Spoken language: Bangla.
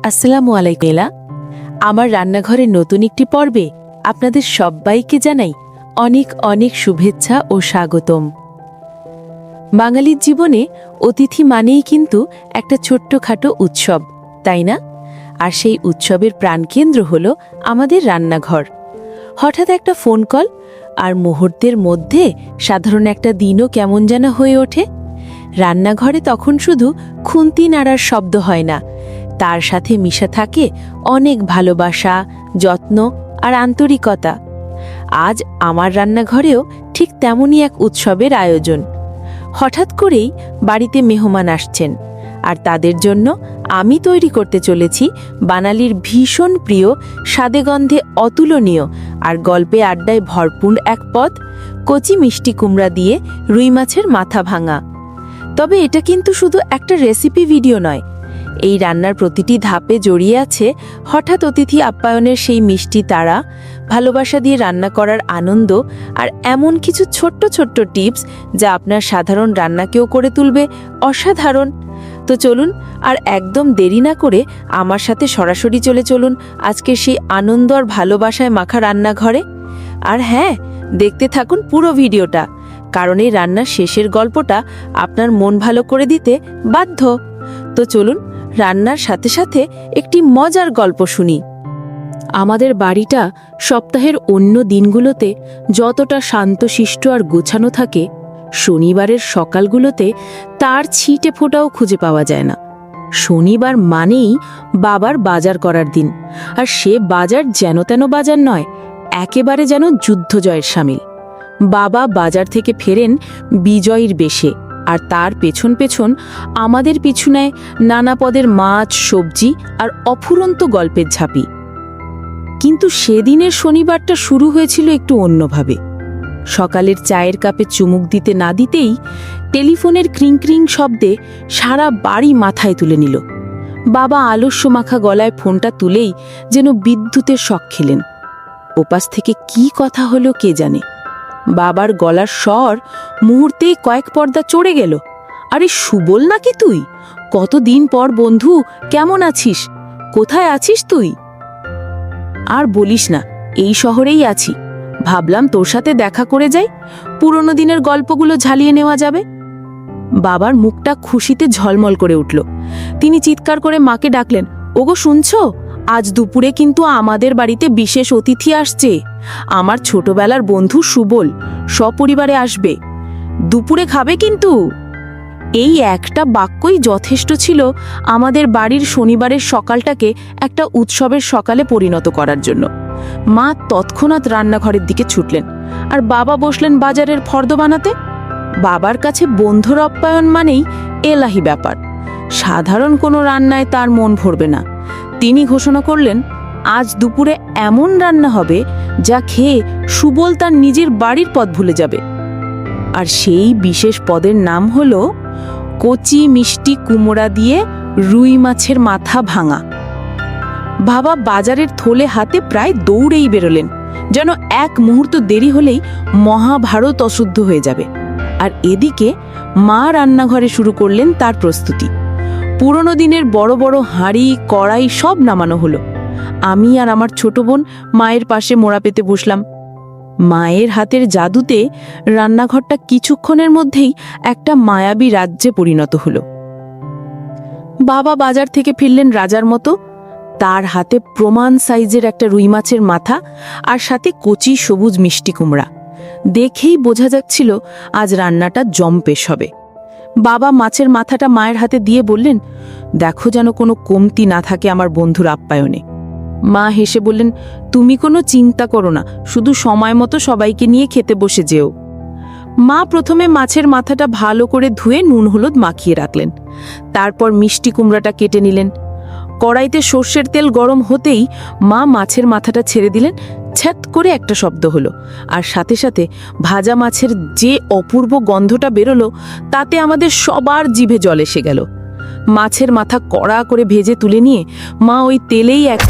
আসসালামু আলাইকুম। আমার রান্নাঘরের নতুন একটি পর্বে আপনাদের সবাইকে জানাই অনেক অনেক শুভেচ্ছা ও স্বাগতম। বাঙালির জীবনে অতিথি মানেই কিন্তু একটা ছোট্টখাটো উৎসব, তাই না? আর সেই উৎসবের প্রাণকেন্দ্র হল আমাদের রান্নাঘর। হঠাৎ একটা ফোন কল আর মুহূর্তের মধ্যে সাধারণ একটা দিনও কেমন যেন হয়ে ওঠে। রান্নাঘরে তখন শুধু খুন্তি নাড়ার শব্দ হয় না, তার সাথে মিশে থাকে অনেক ভালোবাসা, যত্ন আর আন্তরিকতা। আজ আমার রান্নাঘরেও ঠিক তেমনই এক উৎসবের আয়োজন। হঠাৎ করেই বাড়িতে মেহমান আসছেন, আর তাদের জন্য আমি তৈরি করতে চলেছি বাঙালির ভীষণ প্রিয়, স্বাদে গন্ধে অতুলনীয় আর গল্পে আড্ডায় ভরপুর এক পদ, কচি মিষ্টি কুমড়া দিয়ে রুই মাছের মাথা ভাঙা। তবে এটা কিন্তু শুধু একটা রেসিপি ভিডিও নয়, এই রান্নার প্রতিটি ধাপে জড়িয়ে আছে হঠাৎ অতিথি আপ্যায়নের সেই মিষ্টি তাড়া, ভালোবাসা দিয়ে রান্না করার আনন্দ আর এমন কিছু ছোট্ট ছোট্ট টিপস যা আপনার সাধারণ রান্নাকেও করে তুলবে অসাধারণ। তো চলুন আর একদম দেরি না করে আমার সাথে সরাসরি চলুন আজকের সেই আনন্দ আর ভালোবাসায় মাখা রান্নাঘরে। আর হ্যাঁ, দেখতে থাকুন পুরো ভিডিওটা, কারণ এই রান্নার শেষের গল্পটা আপনার মন ভালো করে দিতে বাধ্য। তো চলুন রান্নার সাথে সাথে একটি মজার গল্প শুনি। আমাদের বাড়িটা সপ্তাহের অন্য দিনগুলোতে যতটা শান্তশিষ্ট আর গোছানো থাকে, শনিবারের সকালগুলোতে তার ছিটে ফোঁটাও খুঁজে পাওয়া যায় না। শনিবার মানেই বাবার বাজার করার দিন, আর সে বাজার যেন তেন বাজার নয়, একেবারে যেন যুদ্ধজয়ের সামিল। বাবা বাজার থেকে ফেরেন বিজয়ীর বেশে, আর তার পেছন পেছন আমাদের পিছু নেয় নানা পদের মাছ, সবজি আর অফুরন্ত গল্পের ঝাঁপি। কিন্তু সেদিনের শনিবারটা শুরু হয়েছিল একটু অন্যভাবে। সকালের চায়ের কাপে চুমুক দিতে না দিতেই টেলিফোনের ক্রিং ক্রিং শব্দে সারা বাড়ি মাথায় তুলে নিল। বাবা আলস্যমাখা গলায় ফোনটা তুলেই যেন বিদ্যুতের শক খেলেন। ওপাশ থেকে কি কথা হলো কে জানে। বাবার গলার স্বর মুহূর্তেই কয়েক পর্দা চড়ে গেল। আরে সুবল নাকি তুই? কতদিন পর বন্ধু, কেমন আছিস? কোথায় আছিস তুই? আর বলিস না, এই শহরেই আছি। ভাবলাম তোর সাথে দেখা করে যাই, পুরনো দিনের গল্পগুলো ঝালিয়ে নেওয়া যাবে। বাবার মুখটা খুশিতে ঝলমল করে উঠল। তিনি চিৎকার করে মাকে ডাকলেন, ওগো শুনছো? আজ দুপুরে কিন্তু আমাদের বাড়িতে বিশেষ অতিথি আসছে। আমার ছোটবেলার বন্ধু সুবল সপরিবারে আসবে। দুপুরে খাবে কিন্তু। এই একটা বাক্যই যথেষ্ট ছিল আমাদের বাড়ির শনিবারের সকালটাকে একটা উৎসবের সকালে পরিণত করার জন্য। মা তৎক্ষণাৎ রান্নাঘরের দিকে ছুটলেন, আর বাবা বসলেন বাজারের ফর্দ বানাতে। বাবার কাছে বন্ধুর আপ্যায়ন মানেই এলাহি ব্যাপার। সাধারণ কোনো রান্নায় তার মন ভরবে না। তিনি ঘোষণা করলেন, আজ দুপুরে এমন রান্না হবে যা খেয়ে সুবল তার নিজের বাড়ির পথ ভুলে যাবে। আর সেই বিশেষ পদের নাম হল কচি মিষ্টি কুমড়া দিয়ে রুই মাছের মাথা ভাঙা। বাবা বাজারের থলে হাতে প্রায় দৌড়েই বেরোলেন, যেন এক মুহূর্ত দেরি হলেই মহাভারত অশুদ্ধ হয়ে যাবে। আর এদিকে মা রান্নাঘরে শুরু করলেন তার প্রস্তুতি। পুরনো দিনের বড় বড় হাঁড়ি, কড়াই সব নামানো হলো। আমি আর আমার ছোট বোন মায়ের পাশে মোড়া পেতে বসলাম। মায়ের হাতের জাদুতে রান্নাঘরটা কিছুক্ষণের মধ্যেই একটা মায়াবী রাজ্যে পরিণত হলো। বাবা বাজার থেকে ফিরলেন রাজার মতো। তার হাতে প্রমাণ সাইজের একটা রুই মাছের মাথা, আর সাথে কচি সবুজ মিষ্টি কুমড়া। দেখেই বোঝা যাচ্ছিল আজ রান্নাটা জম্পেশ হবে। বাবা মাছের মাথাটা মায়ের হাতে দিয়ে বললেন, দেখো যেন কোনো কমতি না থাকে আমার বন্ধুর আপ্যায়নে। মা হেসে বললেন, তুমি কোনো চিন্তা করো না, শুধু সময় মতো সবাইকে নিয়ে খেতে বসে যেও। মা প্রথমে মাছের মাথাটা ভালো করে ধুয়ে নুন হলুদ মাখিয়ে রাখলেন। তারপর মিষ্টি কুমড়াটা কেটে নিলেন। কড়াইতে সর্ষের তেল গরম হতেই মা মাছের মাথাটা ছেড়ে দিলেন। ছ্যাত করে একটা শব্দ হলো, আর সাথে সাথে ভাজা মাছের যে অপূর্ব গন্ধটা বেরোলো, তাতে আমাদের সবার জিভে জল এসে গেল। মাছের মাথা কড়া করে ভেজে তুলে নিয়ে মা ওই তেলেই এক